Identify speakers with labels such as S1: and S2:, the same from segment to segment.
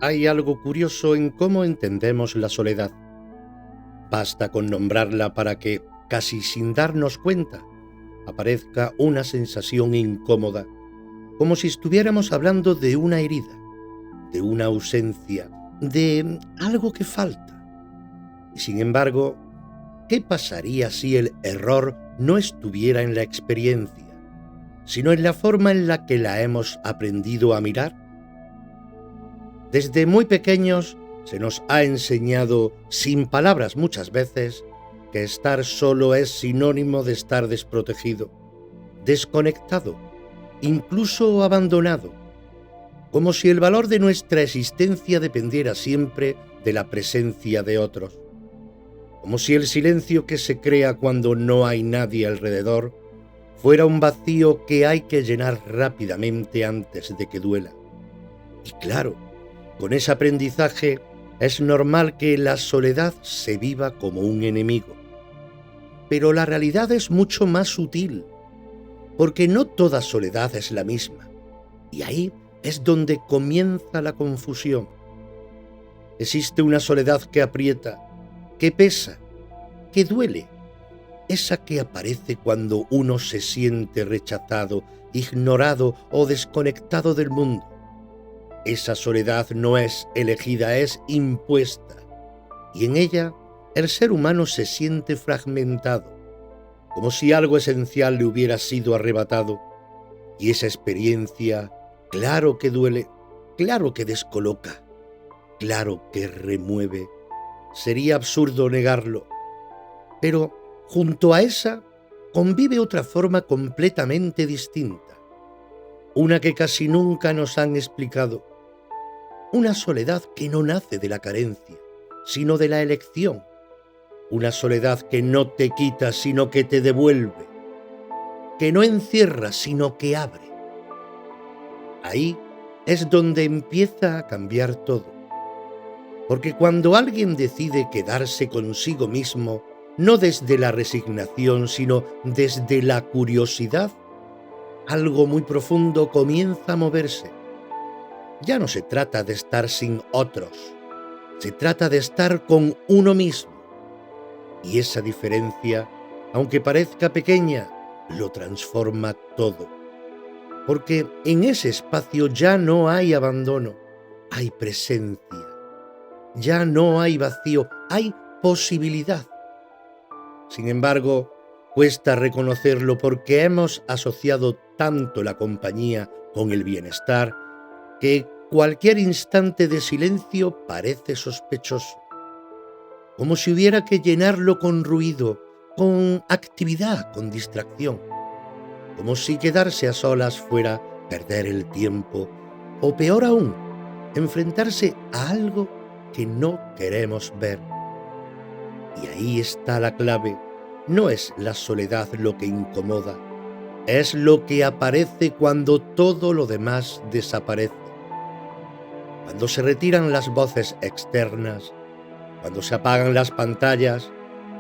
S1: Hay algo curioso en cómo entendemos la soledad. Basta con nombrarla para que, casi sin darnos cuenta, aparezca una sensación incómoda, como si estuviéramos hablando de una herida, de una ausencia, de algo que falta. Y sin embargo, ¿qué pasaría si el error no estuviera en la experiencia, sino en la forma en la que la hemos aprendido a mirar? Desde muy pequeños se nos ha enseñado, sin palabras muchas veces, que estar solo es sinónimo de estar desprotegido, desconectado, incluso abandonado, como si el valor de nuestra existencia dependiera siempre de la presencia de otros, como si el silencio que se crea cuando no hay nadie alrededor fuera un vacío que hay que llenar rápidamente antes de que duela. Y claro, con ese aprendizaje es normal que la soledad se viva como un enemigo. Pero la realidad es mucho más sutil, porque no toda soledad es la misma. Y ahí es donde comienza la confusión. Existe una soledad que aprieta, que pesa, que duele. Esa que aparece cuando uno se siente rechazado, ignorado o desconectado del mundo. Esa soledad no es elegida, es impuesta, y en ella el ser humano se siente fragmentado, como si algo esencial le hubiera sido arrebatado, y esa experiencia, claro que duele, claro que descoloca, claro que remueve. Sería absurdo negarlo, pero junto a esa convive otra forma completamente distinta, una que casi nunca nos han explicado. Una soledad que no nace de la carencia, sino de la elección. Una soledad que no te quita, sino que te devuelve. Que no encierra, sino que abre. Ahí es donde empieza a cambiar todo. Porque cuando alguien decide quedarse consigo mismo, no desde la resignación, sino desde la curiosidad, algo muy profundo comienza a moverse. Ya no se trata de estar sin otros, se trata de estar con uno mismo. Y esa diferencia, aunque parezca pequeña, lo transforma todo. Porque en ese espacio ya no hay abandono, hay presencia. Ya no hay vacío, hay posibilidad. Sin embargo, cuesta reconocerlo porque hemos asociado tanto la compañía con el bienestar que cualquier instante de silencio parece sospechoso, como si hubiera que llenarlo con ruido, con actividad, con distracción, como si quedarse a solas fuera perder el tiempo, o peor aún, enfrentarse a algo que no queremos ver. Y ahí está la clave, no es la soledad lo que incomoda, es lo que aparece cuando todo lo demás desaparece. Cuando se retiran las voces externas, cuando se apagan las pantallas,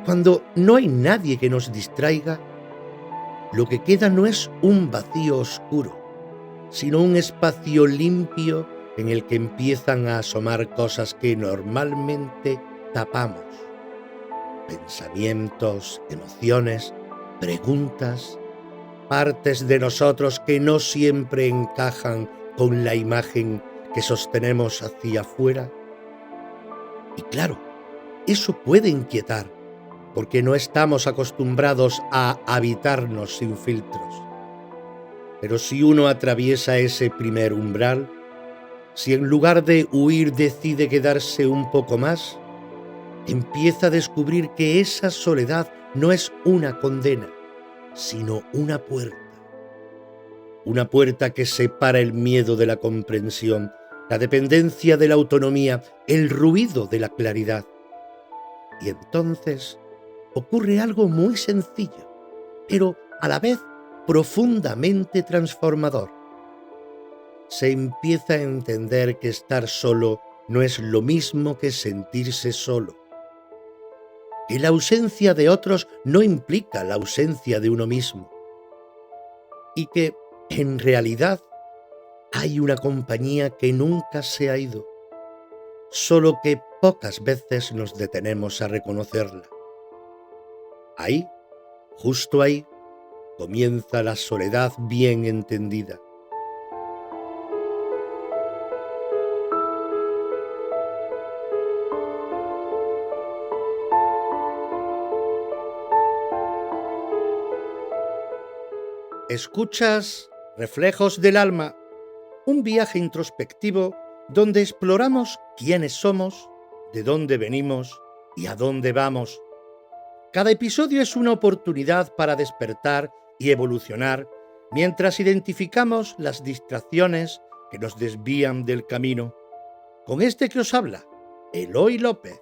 S1: cuando no hay nadie que nos distraiga, lo que queda no es un vacío oscuro, sino un espacio limpio en el que empiezan a asomar cosas que normalmente tapamos. Pensamientos, emociones, preguntas, partes de nosotros que no siempre encajan con la imagen que sostenemos hacia afuera. Y claro, eso puede inquietar, porque no estamos acostumbrados a habitarnos sin filtros. Pero si uno atraviesa ese primer umbral, si en lugar de huir decide quedarse un poco más, empieza a descubrir que esa soledad no es una condena, sino una puerta. Una puerta que separa el miedo de la comprensión, la dependencia de la autonomía, el ruido de la claridad. Y entonces ocurre algo muy sencillo, pero a la vez profundamente transformador. Se empieza a entender que estar solo no es lo mismo que sentirse solo, que la ausencia de otros no implica la ausencia de uno mismo, y que, en realidad, hay una compañía que nunca se ha ido, solo que pocas veces nos detenemos a reconocerla. Ahí, justo ahí, comienza la soledad bien entendida. Escuchas Reflejos del Alma, un viaje introspectivo donde exploramos quiénes somos, de dónde venimos y a dónde vamos. Cada episodio es una oportunidad para despertar y evolucionar mientras identificamos las distracciones que nos desvían del camino. Con este que os habla, Eloy López.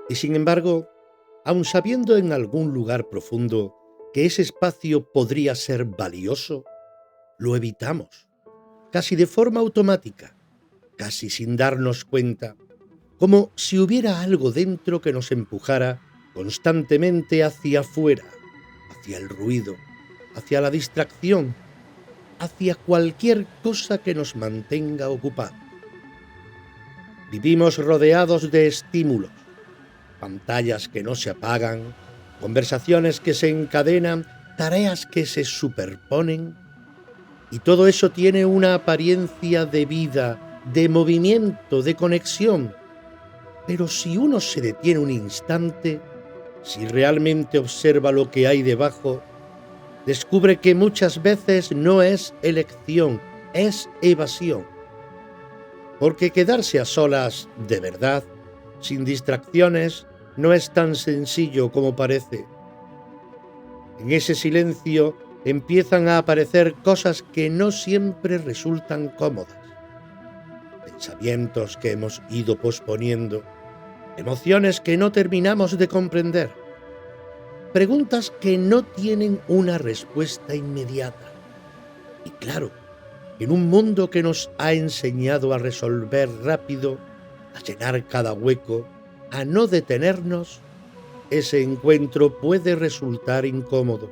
S1: Y sin embargo, aun sabiendo en algún lugar profundo que ese espacio podría ser valioso, lo evitamos, casi de forma automática, casi sin darnos cuenta, como si hubiera algo dentro que nos empujara constantemente hacia afuera, hacia el ruido, hacia la distracción, hacia cualquier cosa que nos mantenga ocupados. Vivimos rodeados de estímulos, pantallas que no se apagan, conversaciones que se encadenan, tareas que se superponen, y todo eso tiene una apariencia de vida, de movimiento, de conexión. Pero si uno se detiene un instante, si realmente observa lo que hay debajo, descubre que muchas veces no es elección, es evasión. Porque quedarse a solas de verdad, sin distracciones, no es tan sencillo como parece. En ese silencio empiezan a aparecer cosas que no siempre resultan cómodas. Pensamientos que hemos ido posponiendo, emociones que no terminamos de comprender, preguntas que no tienen una respuesta inmediata. Y claro, en un mundo que nos ha enseñado a resolver rápido, a llenar cada hueco, a no detenernos, ese encuentro puede resultar incómodo.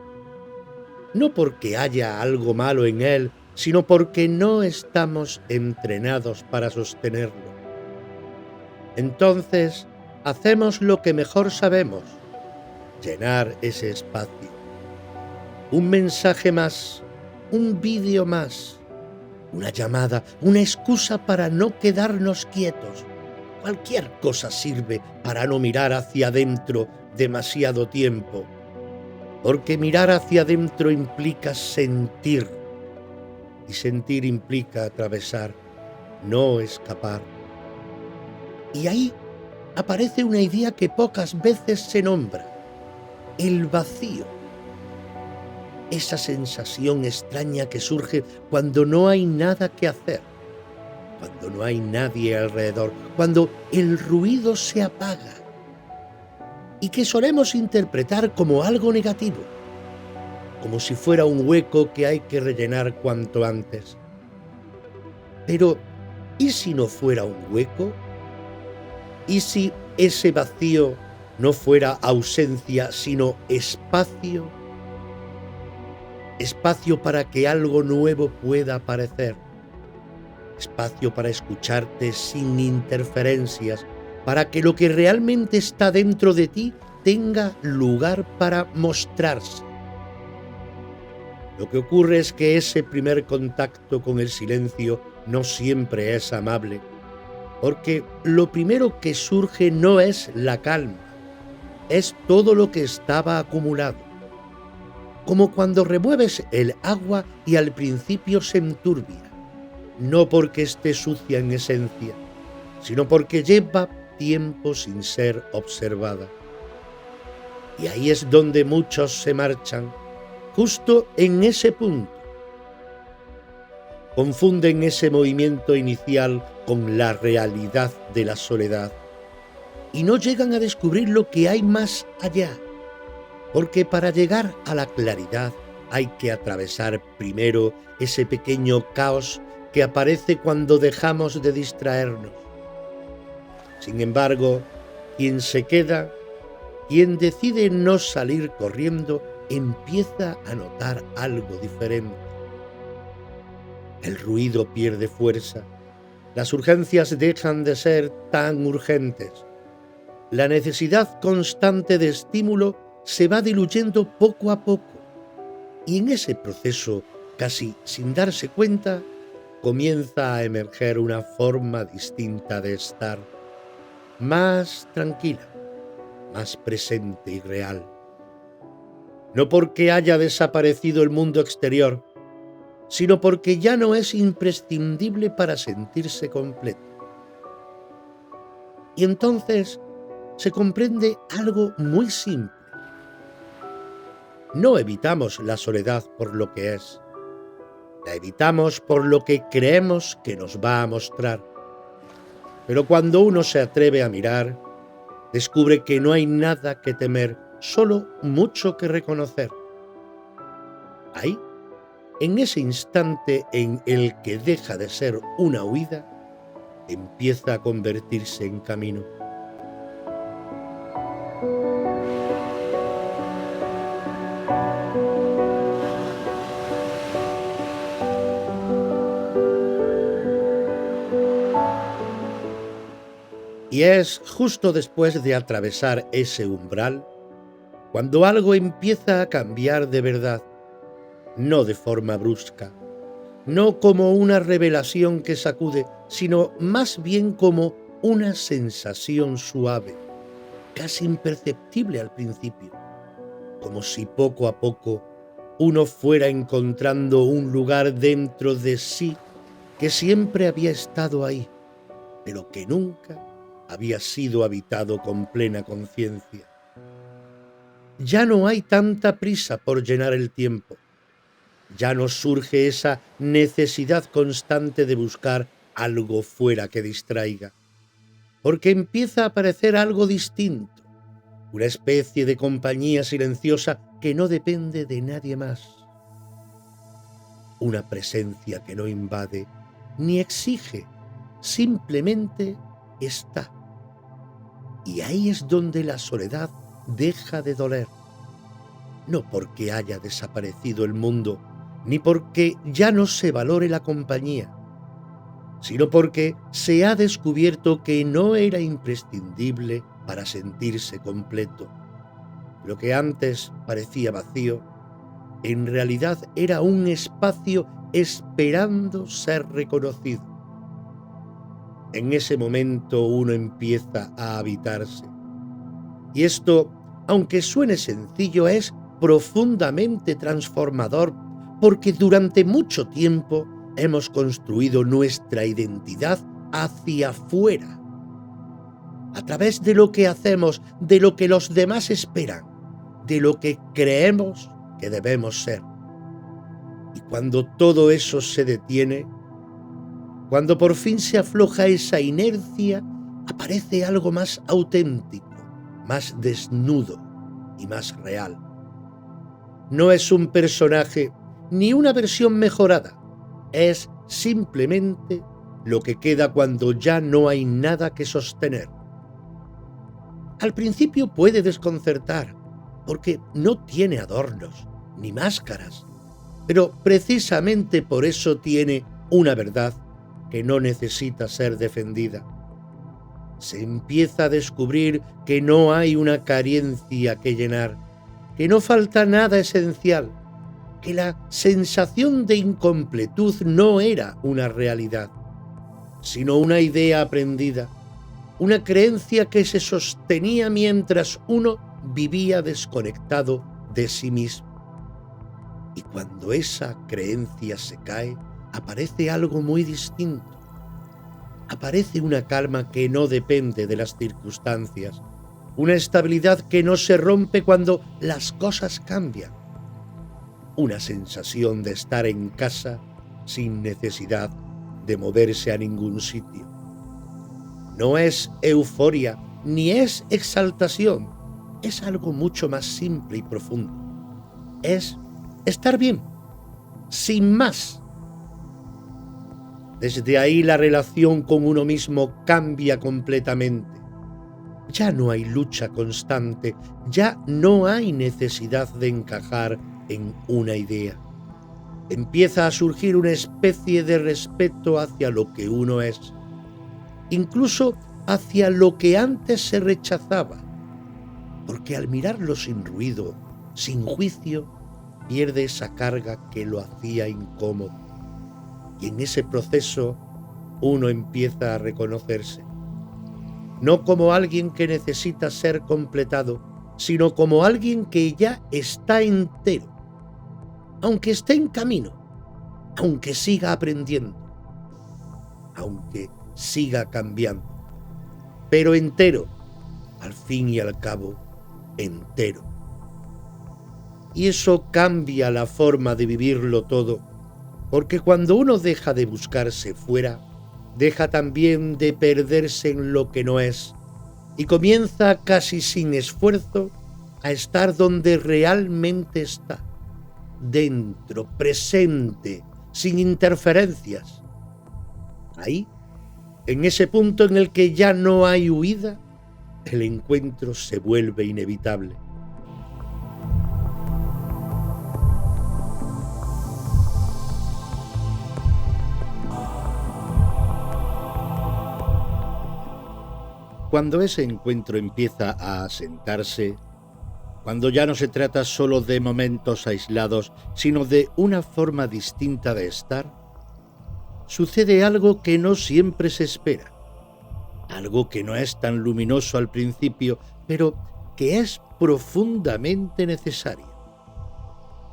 S1: No porque haya algo malo en él, sino porque no estamos entrenados para sostenerlo. Entonces, hacemos lo que mejor sabemos, llenar ese espacio. Un mensaje más, un vídeo más, una llamada, una excusa para no quedarnos quietos. Cualquier cosa sirve para no mirar hacia adentro demasiado tiempo, porque mirar hacia adentro implica sentir, y sentir implica atravesar, no escapar. Y ahí aparece una idea que pocas veces se nombra: el vacío. Esa sensación extraña que surge cuando no hay nada que hacer, cuando no hay nadie alrededor, cuando el ruido se apaga, y que solemos interpretar como algo negativo, como si fuera un hueco que hay que rellenar cuanto antes. Pero, ¿y si no fuera un hueco? ¿Y si ese vacío no fuera ausencia, sino espacio? Espacio para que algo nuevo pueda aparecer. Espacio para escucharte sin interferencias, para que lo que realmente está dentro de ti tenga lugar para mostrarse. Lo que ocurre es que ese primer contacto con el silencio no siempre es amable, porque lo primero que surge no es la calma, es todo lo que estaba acumulado. Como cuando remueves el agua y al principio se enturbia, no porque esté sucia en esencia, sino porque lleva tiempo sin ser observada. Y ahí es donde muchos se marchan, justo en ese punto. Confunden ese movimiento inicial con la realidad de la soledad y no llegan a descubrir lo que hay más allá, porque para llegar a la claridad hay que atravesar primero ese pequeño caos que aparece cuando dejamos de distraernos. Sin embargo, quien se queda, quien decide no salir corriendo, empieza a notar algo diferente. El ruido pierde fuerza, las urgencias dejan de ser tan urgentes. La necesidad constante de estímulo se va diluyendo poco a poco y en ese proceso, casi sin darse cuenta, comienza a emerger una forma distinta de estar, más tranquila, más presente y real. No porque haya desaparecido el mundo exterior, sino porque ya no es imprescindible para sentirse completo. Y entonces se comprende algo muy simple. No evitamos la soledad por lo que es, la evitamos por lo que creemos que nos va a mostrar. Pero cuando uno se atreve a mirar, descubre que no hay nada que temer, solo mucho que reconocer. Ahí, en ese instante en el que deja de ser una huida, empieza a convertirse en camino. Y es justo después de atravesar ese umbral cuando algo empieza a cambiar de verdad, no de forma brusca, no como una revelación que sacude, sino más bien como una sensación suave, casi imperceptible al principio, como si poco a poco uno fuera encontrando un lugar dentro de sí que siempre había estado ahí, pero que nunca había sido habitado con plena conciencia. Ya no hay tanta prisa por llenar el tiempo. Ya no surge esa necesidad constante de buscar algo fuera que distraiga, porque empieza a aparecer algo distinto, una especie de compañía silenciosa que no depende de nadie más, una presencia que no invade ni exige, simplemente está. Y ahí es donde la soledad deja de doler, no porque haya desaparecido el mundo, ni porque ya no se valore la compañía, sino porque se ha descubierto que no era imprescindible para sentirse completo. Lo que antes parecía vacío, en realidad era un espacio esperando ser reconocido. En ese momento uno empieza a habitarse. Y esto, aunque suene sencillo, es profundamente transformador, porque durante mucho tiempo hemos construido nuestra identidad hacia afuera, a través de lo que hacemos, de lo que los demás esperan, de lo que creemos que debemos ser. Y cuando todo eso se detiene, cuando por fin se afloja esa inercia, aparece algo más auténtico, más desnudo y más real. No es un personaje ni una versión mejorada, es simplemente lo que queda cuando ya no hay nada que sostener. Al principio puede desconcertar, porque no tiene adornos ni máscaras, pero precisamente por eso tiene una verdad que no necesita ser defendida. Se empieza a descubrir que no hay una carencia que llenar, que no falta nada esencial, que la sensación de incompletud no era una realidad, sino una idea aprendida, una creencia que se sostenía mientras uno vivía desconectado de sí mismo. Y cuando esa creencia se cae, aparece algo muy distinto. Aparece una calma que no depende de las circunstancias, una estabilidad que no se rompe cuando las cosas cambian, una sensación de estar en casa sin necesidad de moverse a ningún sitio. No es euforia ni es exaltación, es algo mucho más simple y profundo. Es estar bien, sin más. Desde ahí la relación con uno mismo cambia completamente. Ya no hay lucha constante, ya no hay necesidad de encajar en una idea. Empieza a surgir una especie de respeto hacia lo que uno es, incluso hacia lo que antes se rechazaba, porque al mirarlo sin ruido, sin juicio, pierde esa carga que lo hacía incómodo. Y en ese proceso uno empieza a reconocerse, no como alguien que necesita ser completado, sino como alguien que ya está entero, aunque esté en camino, aunque siga aprendiendo, aunque siga cambiando, pero entero, al fin y al cabo, entero. Y eso cambia la forma de vivirlo todo, porque cuando uno deja de buscarse fuera, deja también de perderse en lo que no es y comienza casi sin esfuerzo a estar donde realmente está, dentro, presente, sin interferencias. Ahí, en ese punto en el que ya no hay huida, el encuentro se vuelve inevitable. Cuando ese encuentro empieza a asentarse, cuando ya no se trata solo de momentos aislados, sino de una forma distinta de estar, sucede algo que no siempre se espera, algo que no es tan luminoso al principio, pero que es profundamente necesario.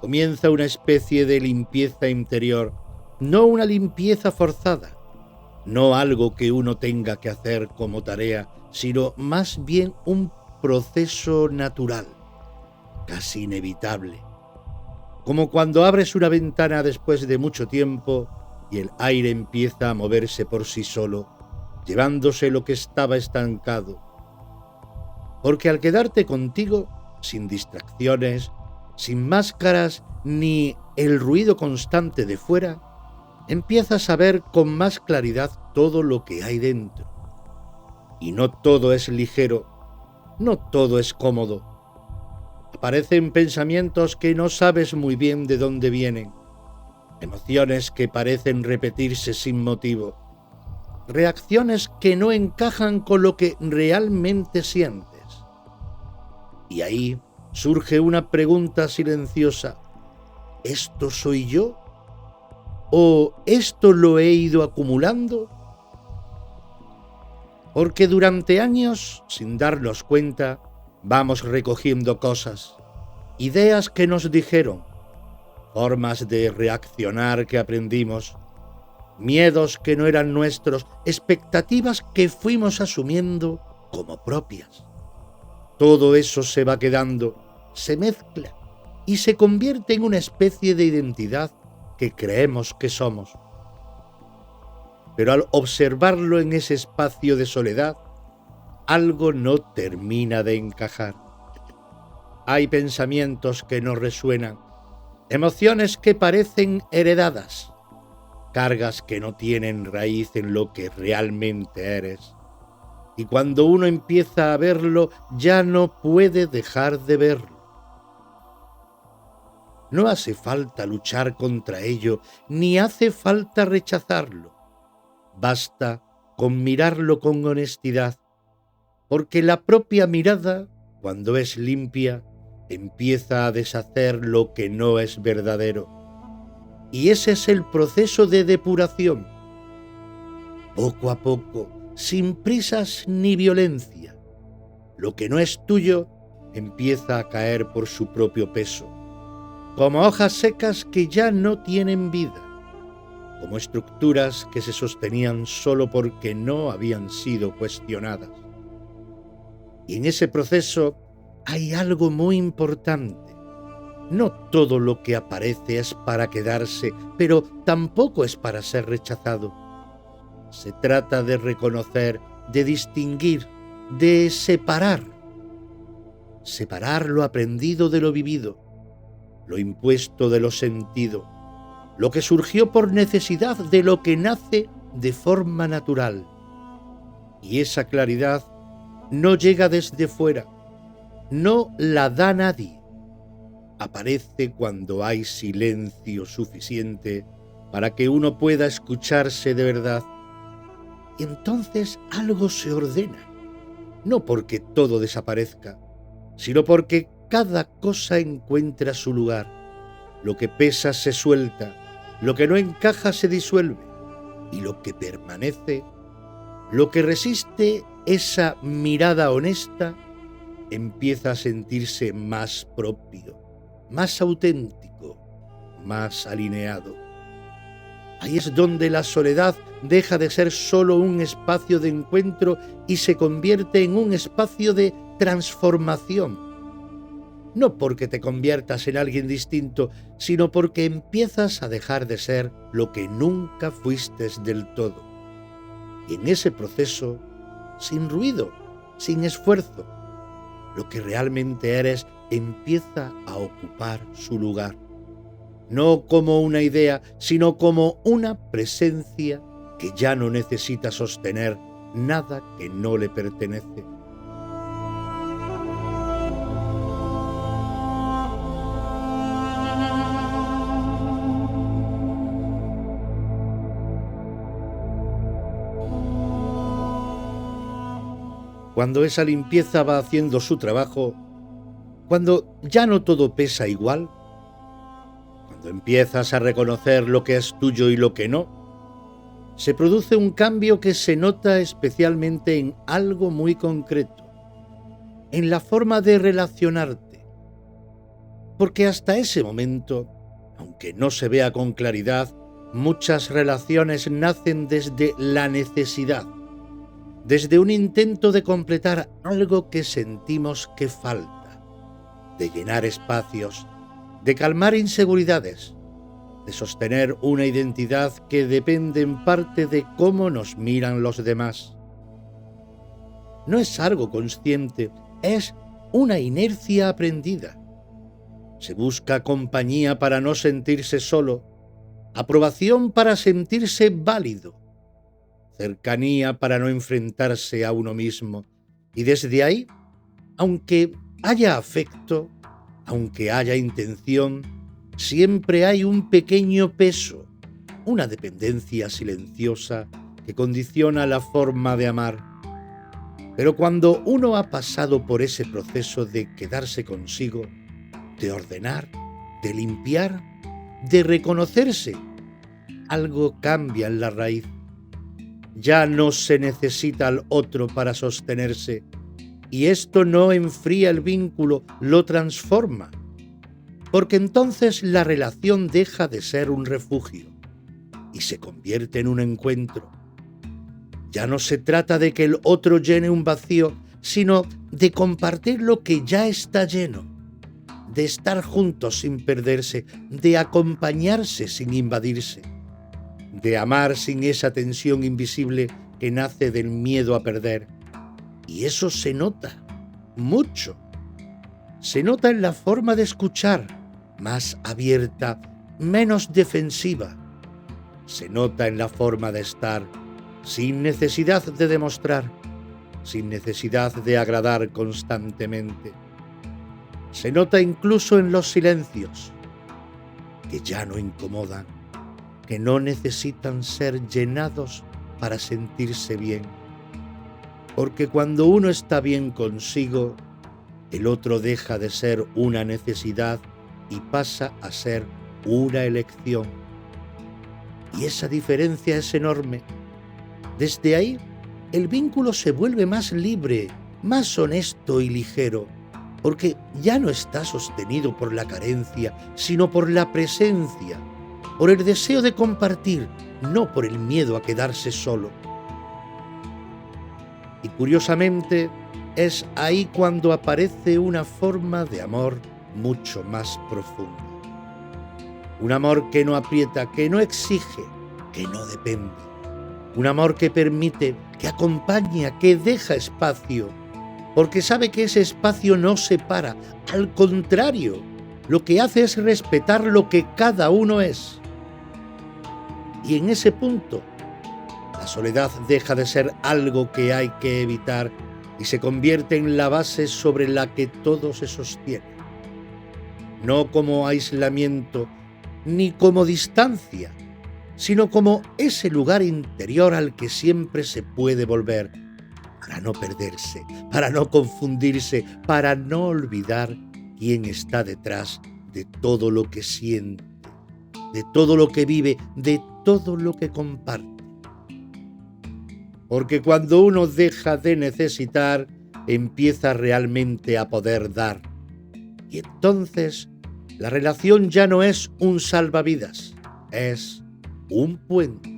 S1: Comienza una especie de limpieza interior, no una limpieza forzada, no algo que uno tenga que hacer como tarea, sino más bien un proceso natural, casi inevitable. Como cuando abres una ventana después de mucho tiempo y el aire empieza a moverse por sí solo, llevándose lo que estaba estancado. Porque al quedarte contigo, sin distracciones, sin máscaras ni el ruido constante de fuera, empiezas a ver con más claridad todo lo que hay dentro. Y no todo es ligero, no todo es cómodo. Aparecen pensamientos que no sabes muy bien de dónde vienen, emociones que parecen repetirse sin motivo, reacciones que no encajan con lo que realmente sientes. Y ahí surge una pregunta silenciosa: ¿esto soy yo? ¿O esto lo he ido acumulando? Porque durante años, sin darnos cuenta, vamos recogiendo cosas, ideas que nos dijeron, formas de reaccionar que aprendimos, miedos que no eran nuestros, expectativas que fuimos asumiendo como propias. Todo eso se va quedando, se mezcla y se convierte en una especie de identidad que creemos que somos. Pero al observarlo en ese espacio de soledad, algo no termina de encajar. Hay pensamientos que no resuenan, emociones que parecen heredadas, cargas que no tienen raíz en lo que realmente eres. Y cuando uno empieza a verlo, ya no puede dejar de verlo. No hace falta luchar contra ello, ni hace falta rechazarlo. Basta con mirarlo con honestidad, porque la propia mirada, cuando es limpia, empieza a deshacer lo que no es verdadero. Y ese es el proceso de depuración. Poco a poco, sin prisas ni violencia, lo que no es tuyo empieza a caer por su propio peso, como hojas secas que ya no tienen vida, como estructuras que se sostenían solo porque no habían sido cuestionadas. Y en ese proceso hay algo muy importante. No todo lo que aparece es para quedarse, pero tampoco es para ser rechazado. Se trata de reconocer, de distinguir, de separar. Separar lo aprendido de lo vivido, lo impuesto de lo sentido, lo que surgió por necesidad de lo que nace de forma natural. Y esa claridad no llega desde fuera, no la da nadie. Aparece cuando hay silencio suficiente para que uno pueda escucharse de verdad. Y entonces algo se ordena, no porque todo desaparezca, sino porque cada cosa encuentra su lugar. Lo que pesa se suelta, lo que no encaja se disuelve, y lo que permanece, lo que resiste esa mirada honesta, empieza a sentirse más propio, más auténtico, más alineado. Ahí es donde la soledad deja de ser solo un espacio de encuentro y se convierte en un espacio de transformación. No porque te conviertas en alguien distinto, sino porque empiezas a dejar de ser lo que nunca fuiste del todo. Y en ese proceso, sin ruido, sin esfuerzo, lo que realmente eres empieza a ocupar su lugar. No como una idea, sino como una presencia que ya no necesita sostener nada que no le pertenece. Cuando esa limpieza va haciendo su trabajo, cuando ya no todo pesa igual, cuando empiezas a reconocer lo que es tuyo y lo que no, se produce un cambio que se nota especialmente en algo muy concreto, en la forma de relacionarte. Porque hasta ese momento, aunque no se vea con claridad, muchas relaciones nacen desde la necesidad, desde un intento de completar algo que sentimos que falta, de llenar espacios, de calmar inseguridades, de sostener una identidad que depende en parte de cómo nos miran los demás. No es algo consciente, es una inercia aprendida. Se busca compañía para no sentirse solo, aprobación para sentirse válido, cercanía para no enfrentarse a uno mismo. Y desde ahí, aunque haya afecto, aunque haya intención, siempre hay un pequeño peso, una dependencia silenciosa que condiciona la forma de amar. Pero cuando uno ha pasado por ese proceso de quedarse consigo, de ordenar, de limpiar, de reconocerse, algo cambia en la raíz. Ya no se necesita al otro para sostenerse, y esto no enfría el vínculo, lo transforma, porque entonces la relación deja de ser un refugio y se convierte en un encuentro. Ya no se trata de que el otro llene un vacío, sino de compartir lo que ya está lleno, de estar juntos sin perderse, de acompañarse sin invadirse, de amar sin esa tensión invisible que nace del miedo a perder. Y eso se nota, mucho. Se nota en la forma de escuchar, más abierta, menos defensiva. Se nota en la forma de estar, sin necesidad de demostrar, sin necesidad de agradar constantemente. Se nota incluso en los silencios, que ya no incomodan, que no necesitan ser llenados para sentirse bien. Porque cuando uno está bien consigo, el otro deja de ser una necesidad y pasa a ser una elección. Y esa diferencia es enorme. Desde ahí, el vínculo se vuelve más libre, más honesto y ligero, porque ya no está sostenido por la carencia, sino por la presencia, por el deseo de compartir, no por el miedo a quedarse solo. Y curiosamente, es ahí cuando aparece una forma de amor mucho más profunda. Un amor que no aprieta, que no exige, que no depende. Un amor que permite, que acompaña, que deja espacio, porque sabe que ese espacio no separa. Al contrario, lo que hace es respetar lo que cada uno es. Y en ese punto, La soledad deja de ser algo que hay que evitar y se convierte en la base sobre la que todo se sostiene. No como aislamiento ni como distancia, sino como ese lugar interior al que siempre se puede volver para no perderse, para no confundirse, para no olvidar quién está detrás de todo lo que siente, de todo lo que vive, de todo lo que comparte. Porque cuando uno deja de necesitar, empieza realmente a poder dar. Y entonces la relación ya no es un salvavidas, es un puente.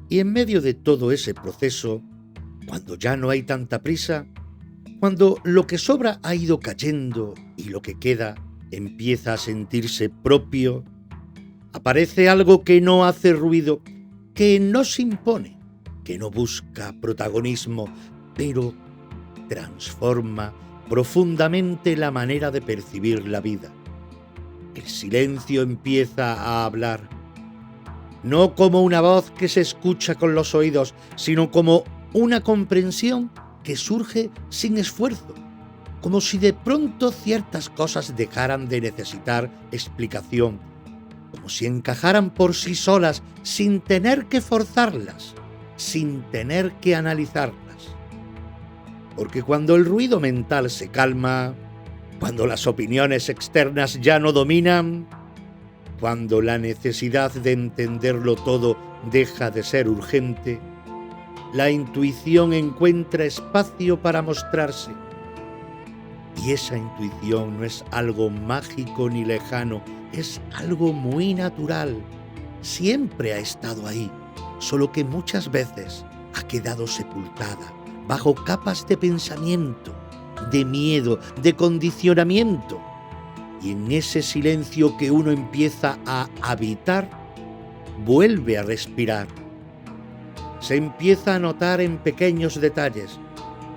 S1: Y en medio de todo ese proceso, cuando ya no hay tanta prisa, cuando lo que sobra ha ido cayendo y lo que queda empieza a sentirse propio, aparece algo que no hace ruido, que no se impone, que no busca protagonismo, pero transforma profundamente la manera de percibir la vida. El silencio empieza a hablar, no como una voz que se escucha con los oídos, sino como una comprensión que surge sin esfuerzo, como si de pronto ciertas cosas dejaran de necesitar explicación, como si encajaran por sí solas, sin tener que forzarlas, sin tener que analizarlas. Porque cuando el ruido mental se calma, cuando las opiniones externas ya no dominan, cuando la necesidad de entenderlo todo deja de ser urgente, la intuición encuentra espacio para mostrarse. Y esa intuición no es algo mágico ni lejano, es algo muy natural. Siempre ha estado ahí, solo que muchas veces ha quedado sepultada bajo capas de pensamiento, de miedo, de condicionamiento. Y en ese silencio que uno empieza a habitar, vuelve a respirar. Se empieza a notar en pequeños detalles.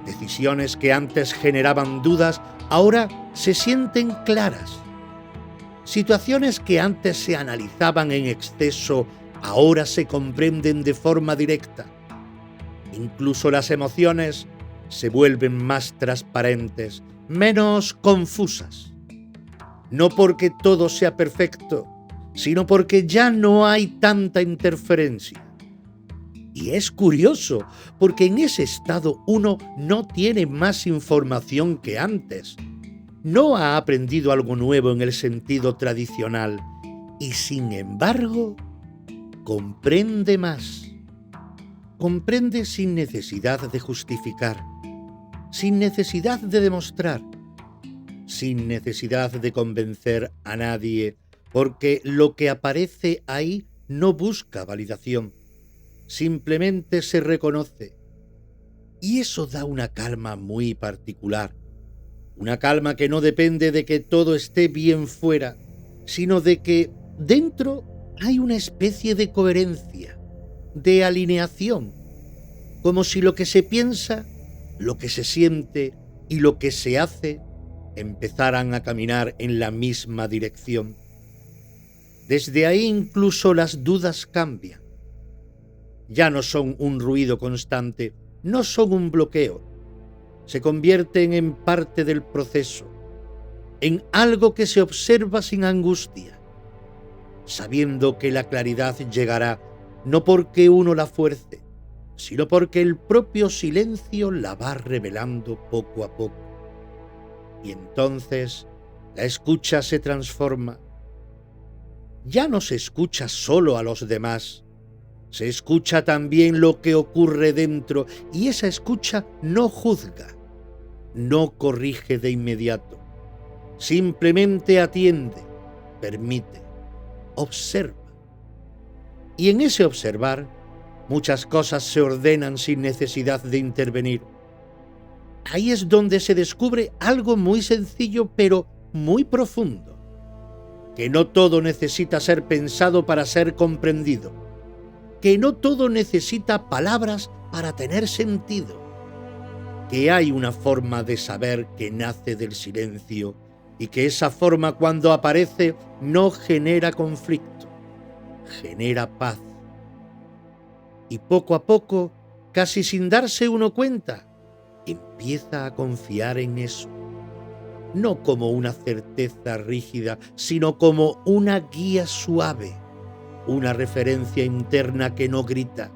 S1: Decisiones que antes generaban dudas, ahora se sienten claras. Situaciones que antes se analizaban en exceso, ahora se comprenden de forma directa. Incluso las emociones se vuelven más transparentes, menos confusas. No porque todo sea perfecto, sino porque ya no hay tanta interferencia. Y es curioso, porque en ese estado uno no tiene más información que antes. No ha aprendido algo nuevo en el sentido tradicional y, sin embargo, comprende más. Comprende sin necesidad de justificar, sin necesidad de demostrar, sin necesidad de convencer a nadie, porque lo que aparece ahí no busca validación. Simplemente se reconoce. Y eso da una calma muy particular. Una calma que no depende de que todo esté bien fuera, sino de que dentro hay una especie de coherencia, de alineación, como si lo que se piensa, lo que se siente y lo que se hace empezaran a caminar en la misma dirección. Desde ahí incluso las dudas cambian. Ya no son un ruido constante, no son un bloqueo. Se convierten en parte del proceso, en algo que se observa sin angustia, sabiendo que la claridad llegará no porque uno la fuerce, sino porque el propio silencio la va revelando poco a poco. Y entonces la escucha se transforma. Ya no se escucha solo a los demás, se escucha también lo que ocurre dentro, y esa escucha no juzga, no corrige de inmediato, simplemente atiende, permite, observa. Y en ese observar, muchas cosas se ordenan sin necesidad de intervenir. Ahí es donde se descubre algo muy sencillo pero muy profundo, que no todo necesita ser pensado para ser comprendido, que no todo necesita palabras para tener sentido, que hay una forma de saber que nace del silencio y que esa forma, cuando aparece, no genera conflicto, genera paz. Y poco a poco, casi sin darse uno cuenta, empieza a confiar en eso, no como una certeza rígida, sino como una guía suave, una referencia interna que no grita,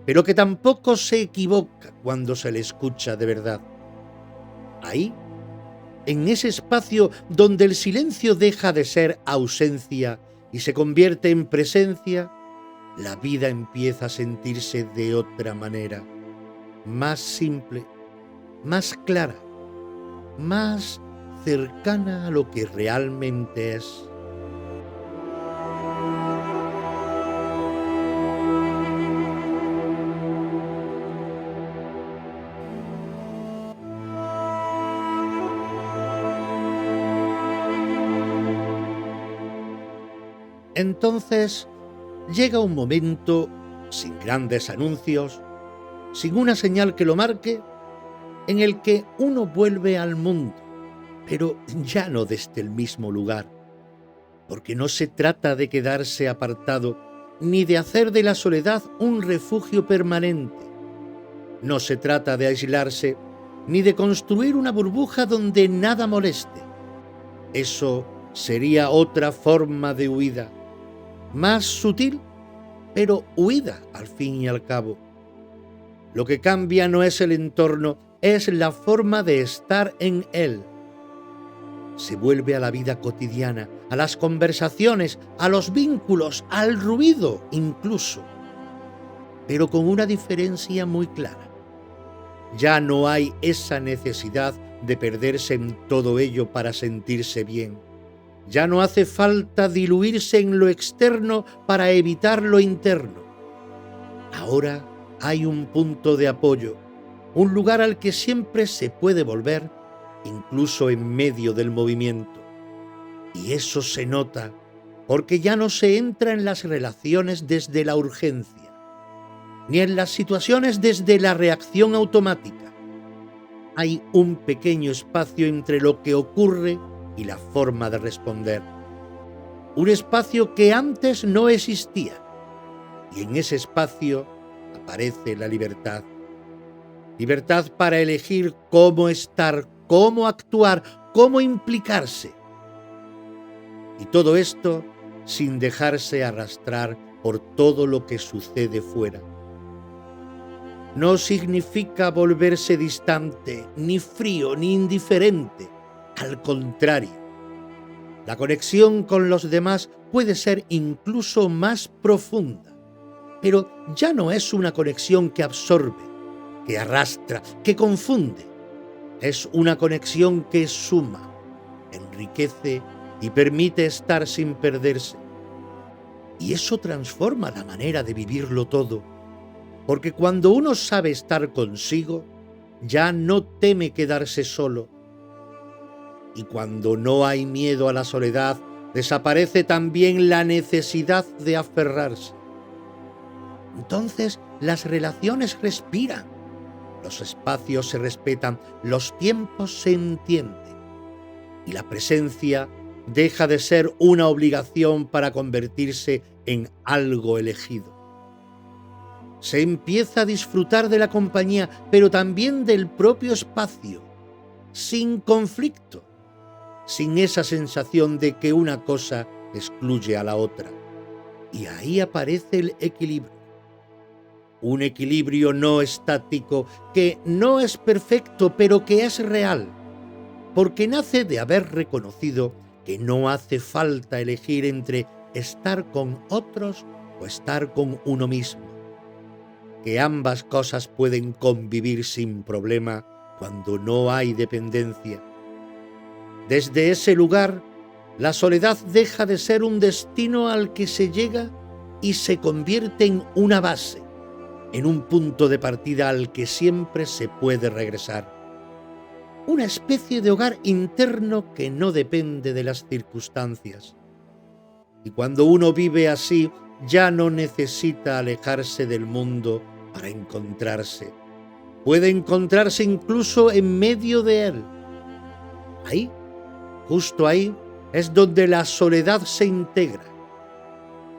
S1: pero que tampoco se equivoca cuando se le escucha de verdad. Ahí, en ese espacio donde el silencio deja de ser ausencia y se convierte en presencia, la vida empieza a sentirse de otra manera, más simple, más clara, más cercana a lo que realmente es. Entonces llega un momento, sin grandes anuncios, sin una señal que lo marque, en el que uno vuelve al mundo, pero ya no desde el mismo lugar, porque no se trata de quedarse apartado ni de hacer de la soledad un refugio permanente. No se trata de aislarse ni de construir una burbuja donde nada moleste. Eso sería otra forma de huida, más sutil, pero huida al fin y al cabo. Lo que cambia no es el entorno, es la forma de estar en él. Se vuelve a la vida cotidiana, a las conversaciones, a los vínculos, al ruido incluso, pero con una diferencia muy clara. Ya no hay esa necesidad de perderse en todo ello para sentirse bien. Ya no hace falta diluirse en lo externo para evitar lo interno. Ahora hay un punto de apoyo, un lugar al que siempre se puede volver, incluso en medio del movimiento. Y eso se nota porque ya no se entra en las relaciones desde la urgencia, ni en las situaciones desde la reacción automática. Hay un pequeño espacio entre lo que ocurre y la forma de responder. Un espacio que antes no existía. Y en ese espacio aparece la libertad. Libertad para elegir cómo estar, cómo actuar, cómo implicarse. Y todo esto sin dejarse arrastrar por todo lo que sucede fuera. No significa volverse distante, ni frío, ni indiferente. Al contrario, la conexión con los demás puede ser incluso más profunda, pero ya no es una conexión que absorbe, que arrastra, que confunde. Es una conexión que suma, enriquece y permite estar sin perderse. Y eso transforma la manera de vivirlo todo, porque cuando uno sabe estar consigo, ya no teme quedarse solo. Y cuando no hay miedo a la soledad, desaparece también la necesidad de aferrarse. Entonces las relaciones respiran, los espacios se respetan, los tiempos se entienden y la presencia deja de ser una obligación para convertirse en algo elegido. Se empieza a disfrutar de la compañía, pero también del propio espacio, sin conflicto, sin esa sensación de que una cosa excluye a la otra. Y ahí aparece el equilibrio. Un equilibrio no estático, que no es perfecto, pero que es real, porque nace de haber reconocido que no hace falta elegir entre estar con otros o estar con uno mismo, que ambas cosas pueden convivir sin problema cuando no hay dependencia. Desde ese lugar, la soledad deja de ser un destino al que se llega y se convierte en una base, en un punto de partida al que siempre se puede regresar. Una especie de hogar interno que no depende de las circunstancias. Y cuando uno vive así, ya no necesita alejarse del mundo para encontrarse. puede encontrarse incluso en medio de él. Ahí, justo ahí, es donde la soledad se integra,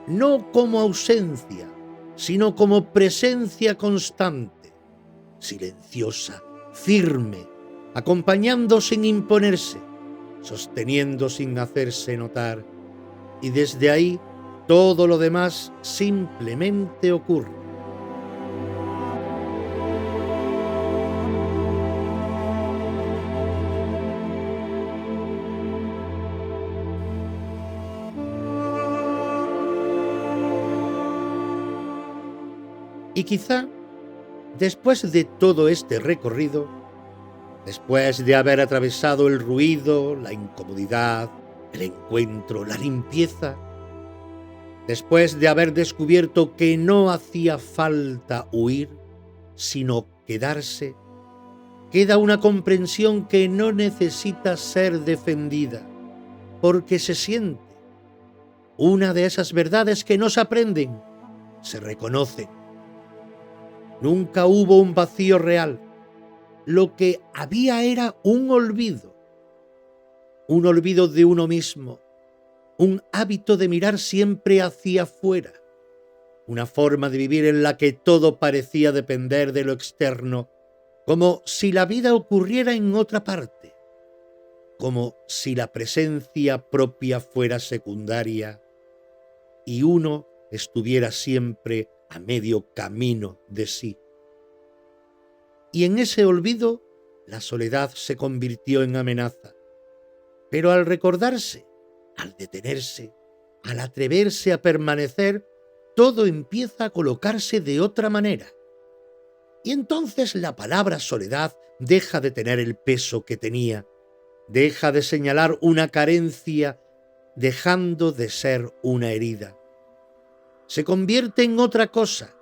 S1: no como ausencia, sino como presencia constante, silenciosa, firme, acompañando sin imponerse, sosteniendo sin hacerse notar, y desde ahí todo lo demás simplemente ocurre. Y quizá, después de todo este recorrido, después de haber atravesado el ruido, la incomodidad, el encuentro, la limpieza, después de haber descubierto que no hacía falta huir, sino quedarse, queda una comprensión que no necesita ser defendida, porque se siente. Una de esas verdades que no se aprenden, se reconocen. Nunca hubo un vacío real. Lo que había era un olvido de uno mismo, un hábito de mirar siempre hacia afuera, una forma de vivir en la que todo parecía depender de lo externo, como si la vida ocurriera en otra parte, como si la presencia propia fuera secundaria y uno estuviera siempre a medio camino de sí. Y en ese olvido, la soledad se convirtió en amenaza. Pero al recordarse, al detenerse, al atreverse a permanecer, todo empieza a colocarse de otra manera. Y entonces la palabra soledad deja de tener el peso que tenía, deja de señalar una carencia, dejando de ser una herida. Se convierte en otra cosa,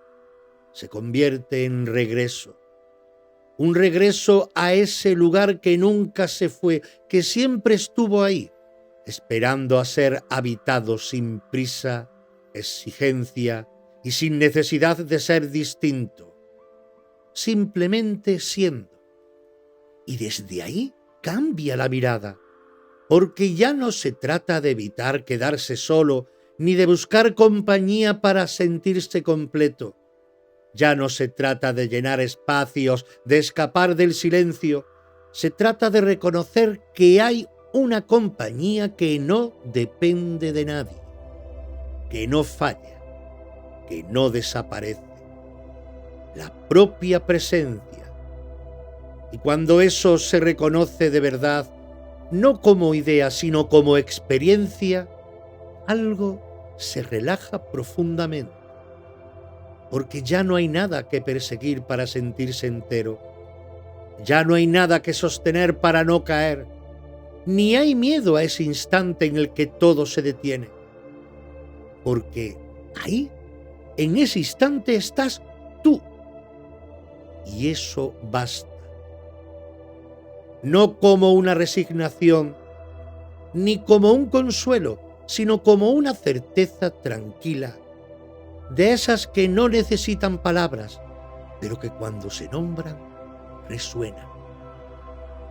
S1: se convierte en regreso. Un regreso a ese lugar que nunca se fue, que siempre estuvo ahí, esperando a ser habitado sin prisa, exigencia y sin necesidad de ser distinto, simplemente siendo. Y desde ahí cambia la mirada, porque ya no se trata de evitar quedarse solo, ni de buscar compañía para sentirse completo. Ya no se trata de llenar espacios, de escapar del silencio. Se trata de reconocer que hay una compañía que no depende de nadie, que no falla, que no desaparece. La propia presencia. Y cuando eso se reconoce de verdad, no como idea, sino como experiencia, algo se relaja profundamente. Porque ya no hay nada que perseguir para sentirse entero. Ya no hay nada que sostener para no caer. Ni hay miedo a ese instante en el que todo se detiene. Porque ahí, en ese instante, estás tú. Y eso basta. No como una resignación, ni como un consuelo, sino como una certeza tranquila, de esas que no necesitan palabras, pero que cuando se nombran, resuenan.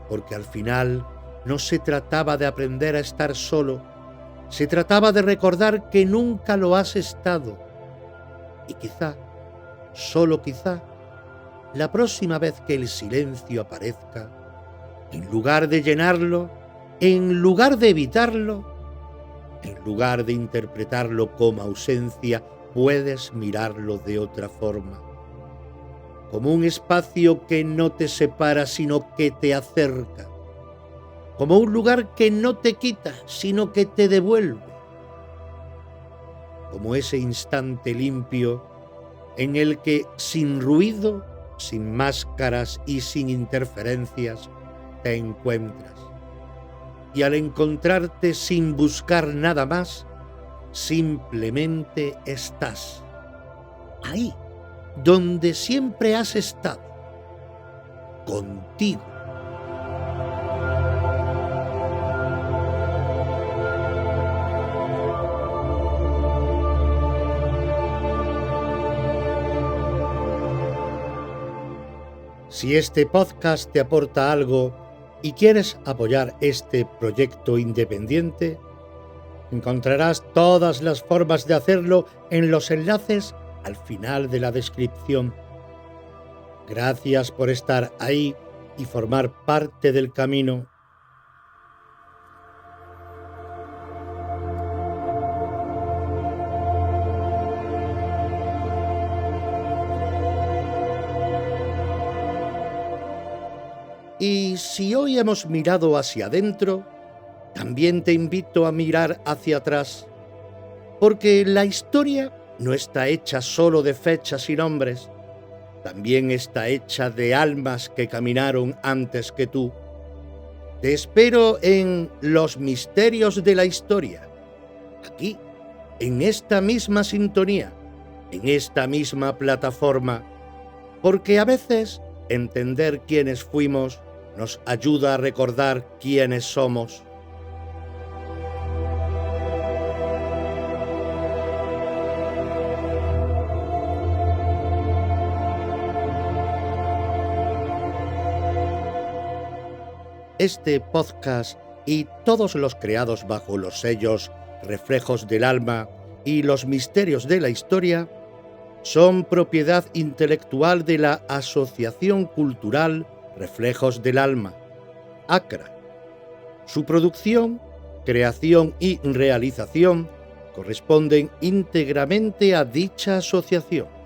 S1: Porque al final no se trataba de aprender a estar solo, se trataba de recordar que nunca lo has estado. Y quizá, solo quizá, la próxima vez que el silencio aparezca, en lugar de llenarlo, en lugar de evitarlo, en lugar de interpretarlo como ausencia, puedes mirarlo de otra forma, como un espacio que no te separa, sino que te acerca, como un lugar que no te quita, sino que te devuelve, como ese instante limpio en el que, sin ruido, sin máscaras y sin interferencias, te encuentras. Y al encontrarte sin buscar nada más, simplemente estás ahí, donde siempre has estado, contigo. Si este podcast te aporta algo y quieres apoyar este proyecto independiente, encontrarás todas las formas de hacerlo en los enlaces al final de la descripción. Gracias por estar ahí y formar parte del camino. Y si hoy hemos mirado hacia adentro, también te invito a mirar hacia atrás, porque la historia no está hecha solo de fechas y nombres, también está hecha de almas que caminaron antes que tú. Te espero en Los Misterios de la Historia, aquí, en esta misma sintonía, en esta misma plataforma, porque a veces entender quiénes fuimos nos ayuda a recordar quiénes somos. Este podcast y todos los creados bajo los sellos Reflejos del Alma y Los Misterios de la Historia son propiedad intelectual de la Asociación Cultural Reflejos del Alma, ACRA. Su producción, creación y realización corresponden íntegramente a dicha asociación.